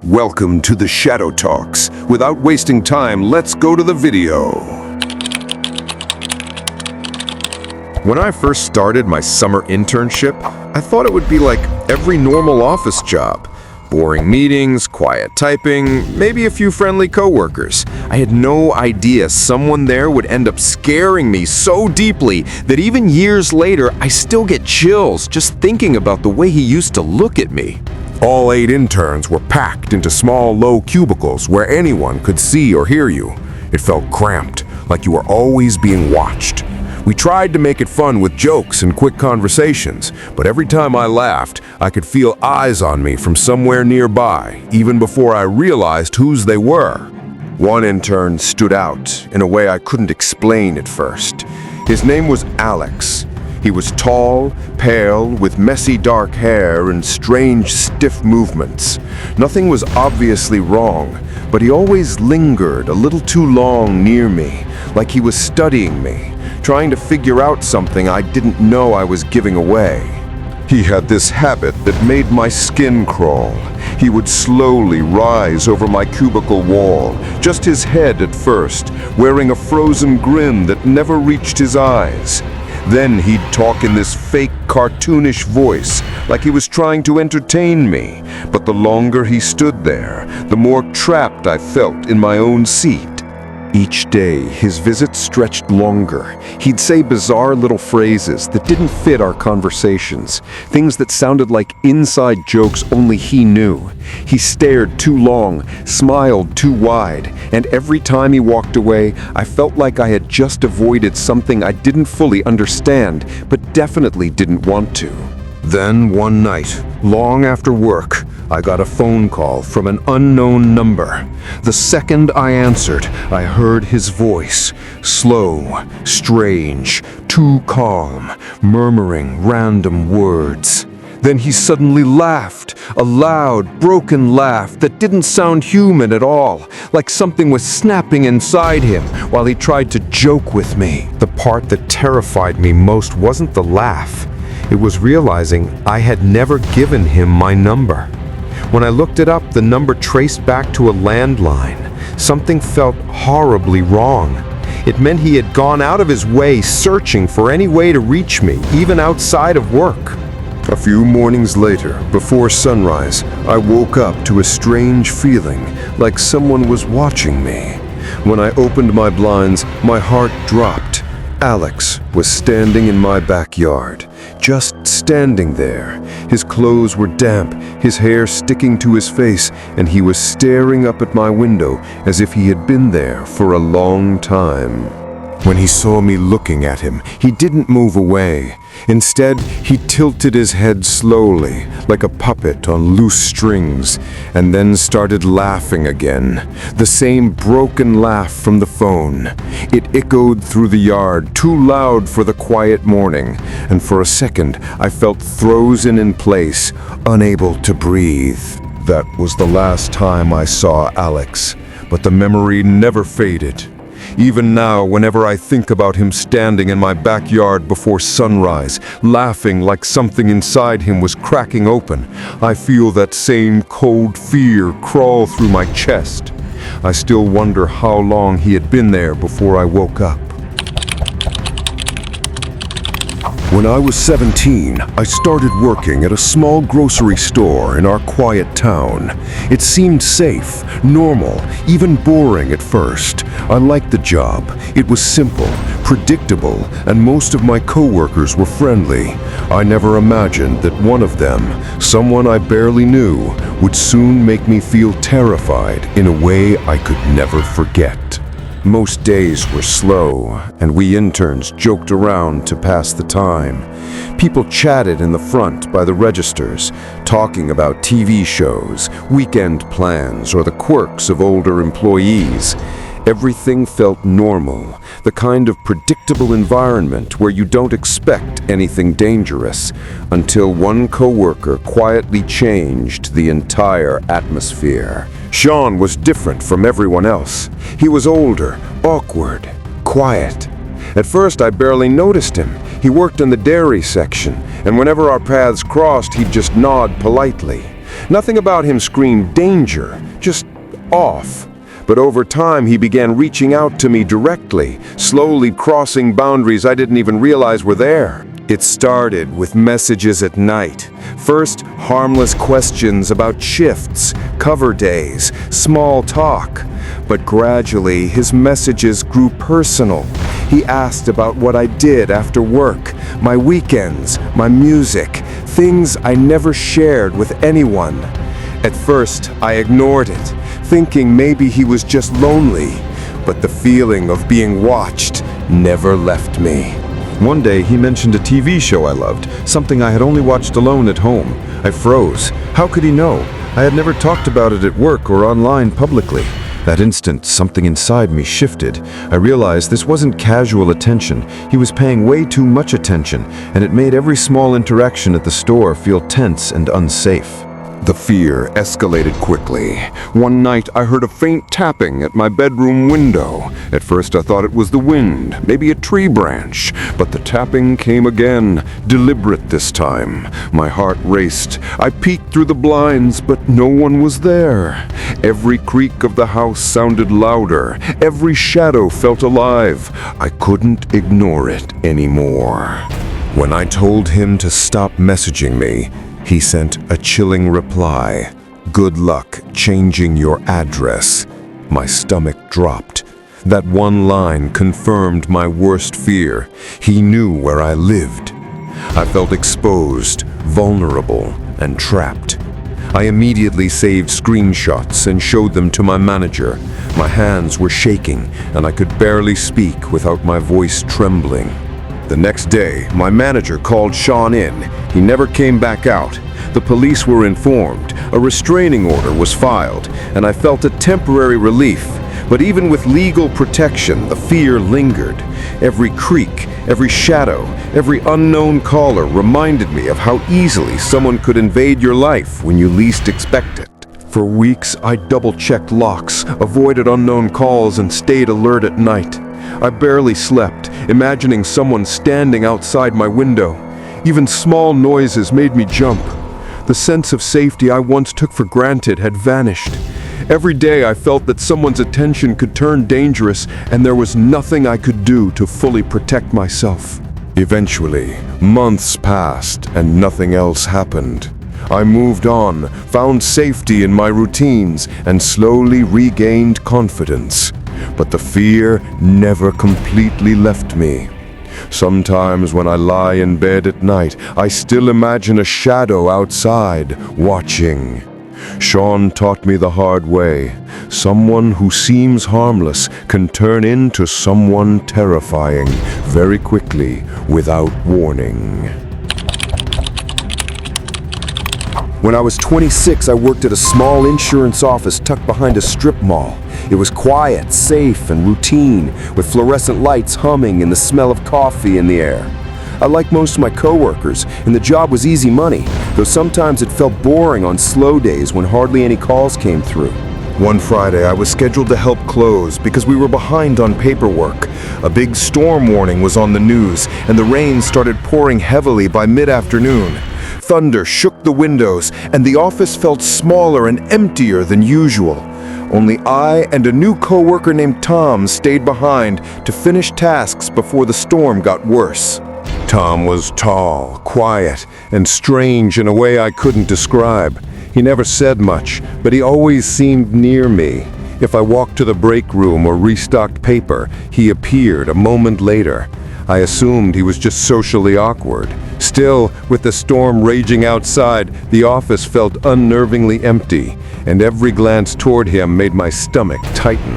Welcome to the Shadow Talks. Without wasting time, let's go to the video. When I first started my summer internship, I thought it would be like every normal office job. Boring meetings, quiet typing, maybe a few friendly coworkers. I had no idea someone there would end up scaring me so deeply that even years later, I still get chills just thinking about the way he used to look at me. All 8 interns were packed into small, low cubicles where anyone could see or hear you. It felt cramped, like you were always being watched. We tried to make it fun with jokes and quick conversations, but every time I laughed, I could feel eyes on me from somewhere nearby, even before I realized whose they were. One intern stood out in a way I couldn't explain at first. His name was Alex. He was tall, pale, with messy dark hair and strange, stiff movements. Nothing was obviously wrong, but he always lingered a little too long near me, like he was studying me, trying to figure out something I didn't know I was giving away. He had this habit that made my skin crawl. He would slowly rise over my cubicle wall, just his head at first, wearing a frozen grin that never reached his eyes. Then he'd talk in this fake, cartoonish voice, like he was trying to entertain me. But the longer he stood there, the more trapped I felt in my own seat. Each day, his visits stretched longer. He'd say bizarre little phrases that didn't fit our conversations, things that sounded like inside jokes only he knew. He stared too long, smiled too wide, and every time he walked away, I felt like I had just avoided something I didn't fully understand, but definitely didn't want to. Then one night, long after work, I got a phone call from an unknown number. The second I answered, I heard his voice, slow, strange, too calm, murmuring random words. Then he suddenly laughed, a loud, broken laugh that didn't sound human at all, like something was snapping inside him while he tried to joke with me. The part that terrified me most wasn't the laugh. It was realizing I had never given him my number. When I looked it up, the number traced back to a landline. Something felt horribly wrong. It meant he had gone out of his way searching for any way to reach me, even outside of work. A few mornings later, before sunrise, I woke up to a strange feeling, like someone was watching me. When I opened my blinds, my heart dropped. Alex was standing in my backyard, just standing there. His clothes were damp, his hair sticking to his face, and he was staring up at my window as if he had been there for a long time. When he saw me looking at him, he didn't move away. Instead, he tilted his head slowly, like a puppet on loose strings, and then started laughing again. The same broken laugh from the phone. It echoed through the yard, too loud for the quiet morning, and for a second, I felt frozen in place, unable to breathe. That was the last time I saw Alex, but the memory never faded. Even now, whenever I think about him standing in my backyard before sunrise, laughing like something inside him was cracking open, I feel that same cold fear crawl through my chest. I still wonder how long he had been there before I woke up. When I was 17, I started working at a small grocery store in our quiet town. It seemed safe, normal, even boring at first. I liked the job. It was simple, predictable, and most of my coworkers were friendly. I never imagined that one of them, someone I barely knew, would soon make me feel terrified in a way I could never forget. Most days were slow, and we interns joked around to pass the time. People chatted in the front by the registers, talking about TV shows, weekend plans, or the quirks of older employees. Everything felt normal, the kind of predictable environment where you don't expect anything dangerous, until one coworker quietly changed the entire atmosphere. Sean was different from everyone else. He was older, awkward, quiet. At first, I barely noticed him. He worked in the dairy section, and whenever our paths crossed, he'd just nod politely. Nothing about him screamed danger, just off. But over time, he began reaching out to me directly, slowly crossing boundaries I didn't even realize were there. It started with messages at night. First, harmless questions about shifts, cover days, small talk. But gradually, his messages grew personal. He asked about what I did after work, my weekends, my music, things I never shared with anyone. At first, I ignored it, thinking maybe he was just lonely. But the feeling of being watched never left me. One day, he mentioned a TV show I loved, something I had only watched alone at home. I froze. How could he know? I had never talked about it at work or online publicly. That instant, something inside me shifted. I realized this wasn't casual attention. He was paying way too much attention, and it made every small interaction at the store feel tense and unsafe. The fear escalated quickly. One night, I heard a faint tapping at my bedroom window. At first, I thought it was the wind, maybe a tree branch. But the tapping came again, deliberate this time. My heart raced. I peeked through the blinds, but no one was there. Every creak of the house sounded louder. Every shadow felt alive. I couldn't ignore it anymore. When I told him to stop messaging me, he sent a chilling reply. "Good luck changing your address." My stomach dropped. That one line confirmed my worst fear. He knew where I lived. I felt exposed, vulnerable, and trapped. I immediately saved screenshots and showed them to my manager. My hands were shaking, and I could barely speak without my voice trembling. The next day, my manager called Sean in. He never came back out. The police were informed. A restraining order was filed, and I felt a temporary relief. But even with legal protection, the fear lingered. Every creak, every shadow, every unknown caller reminded me of how easily someone could invade your life when you least expect it. For weeks, I double-checked locks, avoided unknown calls, and stayed alert at night. I barely slept, imagining someone standing outside my window. Even small noises made me jump. The sense of safety I once took for granted had vanished. Every day I felt that someone's attention could turn dangerous, and there was nothing I could do to fully protect myself. Eventually, months passed and nothing else happened. I moved on, found safety in my routines, and slowly regained confidence. But the fear never completely left me. Sometimes when I lie in bed at night, I still imagine a shadow outside, watching. Sean taught me the hard way. Someone who seems harmless can turn into someone terrifying very quickly, without warning. When I was 26, I worked at a small insurance office tucked behind a strip mall. It was quiet, safe, and routine, with fluorescent lights humming and the smell of coffee in the air. I liked most of my coworkers, and the job was easy money, though sometimes it felt boring on slow days when hardly any calls came through. One Friday, I was scheduled to help close because we were behind on paperwork. A big storm warning was on the news, and the rain started pouring heavily by mid-afternoon. Thunder shook the windows, and the office felt smaller and emptier than usual. Only I and a new coworker named Tom stayed behind to finish tasks before the storm got worse. Tom was tall, quiet, and strange in a way I couldn't describe. He never said much, but he always seemed near me. If I walked to the break room or restocked paper, he appeared a moment later. I assumed he was just socially awkward. Still, with the storm raging outside, the office felt unnervingly empty, and every glance toward him made my stomach tighten.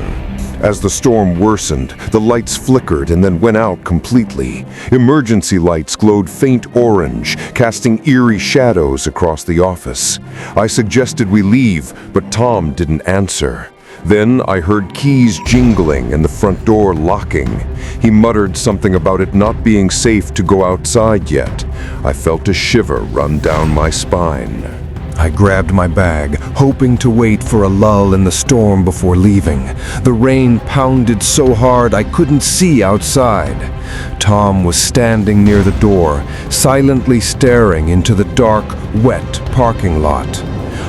As the storm worsened, the lights flickered and then went out completely. Emergency lights glowed faint orange, casting eerie shadows across the office. I suggested we leave, but Tom didn't answer. Then I heard keys jingling and the front door locking. He muttered something about it not being safe to go outside yet. I felt a shiver run down my spine. I grabbed my bag, hoping to wait for a lull in the storm before leaving. The rain pounded so hard I couldn't see outside. Tom was standing near the door, silently staring into the dark, wet parking lot.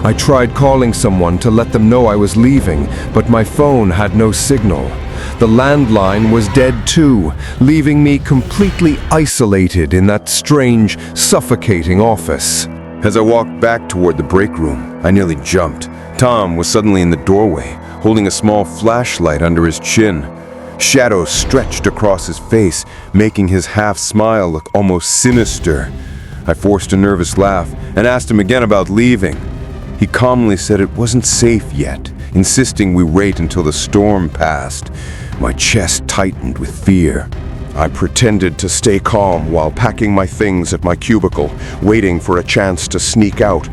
I tried calling someone to let them know I was leaving, but my phone had no signal. The landline was dead too, leaving me completely isolated in that strange, suffocating office. As I walked back toward the break room, I nearly jumped. Tom was suddenly in the doorway, holding a small flashlight under his chin. Shadows stretched across his face, making his half-smile look almost sinister. I forced a nervous laugh and asked him again about leaving. He calmly said it wasn't safe yet, insisting we wait until the storm passed. My chest tightened with fear. I pretended to stay calm while packing my things at my cubicle, waiting for a chance to sneak out.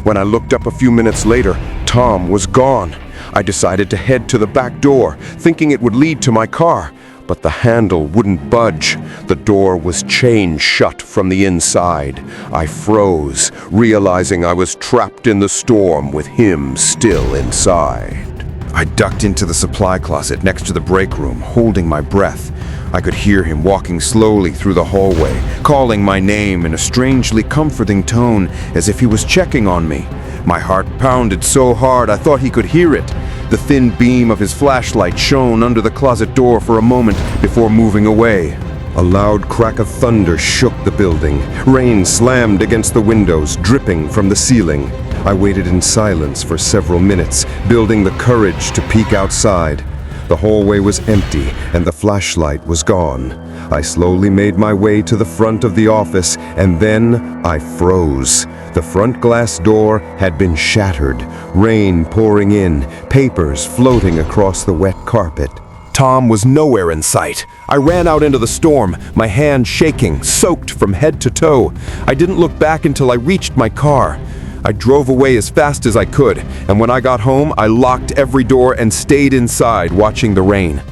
When I looked up a few minutes later, Tom was gone. I decided to head to the back door, thinking it would lead to my car, but the handle wouldn't budge. The door was chained shut from the inside. I froze, realizing I was trapped in the storm with him still inside. I ducked into the supply closet next to the break room, holding my breath. I could hear him walking slowly through the hallway, calling my name in a strangely comforting tone, as if he was checking on me. My heart pounded so hard I thought he could hear it. The thin beam of his flashlight shone under the closet door for a moment before moving away. A loud crack of thunder shook the building. Rain slammed against the windows, dripping from the ceiling. I waited in silence for several minutes, building the courage to peek outside. The hallway was empty, and the flashlight was gone. I slowly made my way to the front of the office, and then I froze. The front glass door had been shattered, rain pouring in, papers floating across the wet carpet. Tom was nowhere in sight. I ran out into the storm, my hand shaking, soaked from head to toe. I didn't look back until I reached my car. I drove away as fast as I could, and when I got home, I locked every door and stayed inside watching the rain.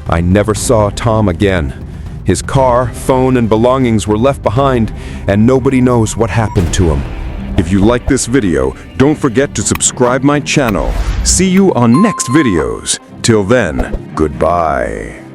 I never saw Tom again. His car, phone, and belongings were left behind, and nobody knows what happened to him. If you like this video, don't forget to subscribe my channel. See you on next videos. Till then, goodbye.